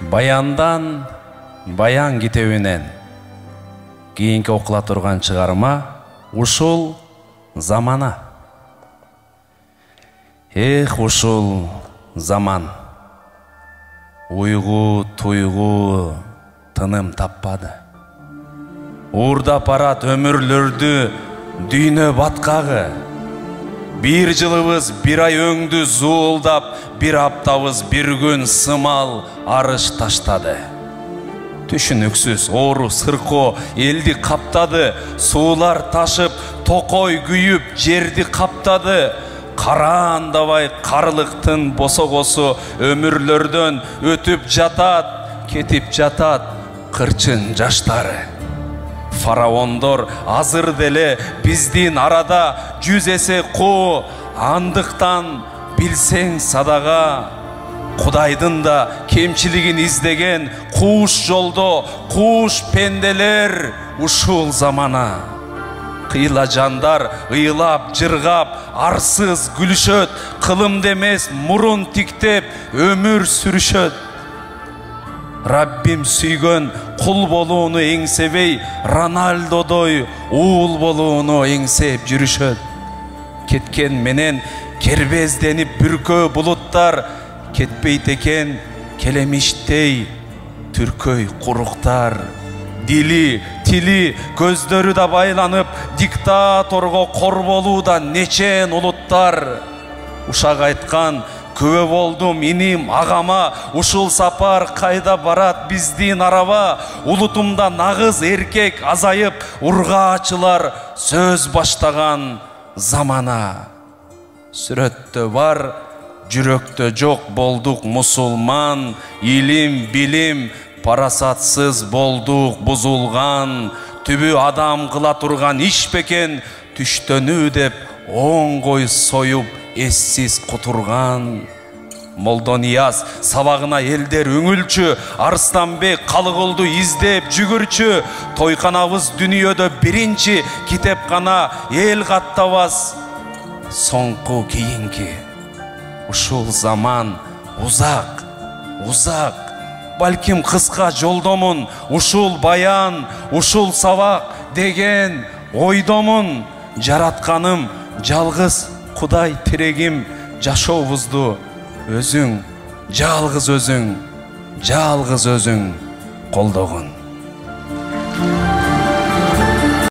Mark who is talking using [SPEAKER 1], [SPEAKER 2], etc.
[SPEAKER 1] Баяндан Баян китебинен кийинки окула турган чыгарма ушул замана. Эх, ушул заман. Уйгу, туйгу тыным таппады. Уурдап барат өмүрлөрдү дүйнө баткагы. Bir жылыбыз bir ай өңдү зуулдап, bir аптабыз bir күн сымал арыш таштады. Түшүнүксүз оору сырко элди каптады, суулар ташып, токой күйүп жерди каптады. Караандабай карлыктын босогосу өмүрлөрдөн өтүп жатат, кетип жатат кырчын жаштары. Фараондор азыр деле биздин арада 100 эсе куу, андыктан билсең садага. Кудайдын да кемчилигин издеген кууш жолдо кууш пенделер ушул замана. Кыйла жандар ыйлап жыргап арсыз күлүшөт, кылымды эмес мурун тиктеп өмүр сүрүшөт. Раббим сүйгөн кул болууну эңсебей, Рональдодой уул болууну эңсеп жүрүшөт. Кеткен менен кербезденип бүркөө булуттар, кетпейт экен келемиштей түркөй куруктар. Дили, тили, көздөрү да байланып, диктаторго кор болууда нечен улуттар. Ушак айткан күбө болдум иним агама, ушул сапар кайда барат биздин араба. Улутумда нагыз эркек азайып, ургаачылар сөз баштаган замана. Сүрөттө бар, жүрөктө жок болдук мусулман. Илим, билим, парасатсыз болдук бузулган. Түбү адам кыла турган иш бекен, түштөнүү деп оңгой союп эссиз кутурган. Молдонияз сабагына элдер өңүлчү, Арстанбек Калыгулду издеп жүгүрчү. Тойканабыз дүнүйөдө биринчи, китепкана эл каттабас соңку кийинки. Ушул заман узак, узак, балким кыска жолдомун. Ушул баян, ушул сабак деген ойдомун. Жаратканым жалгыз Кудай тирегим, жашообузду өзүң, жалгыз өзүң колдогун.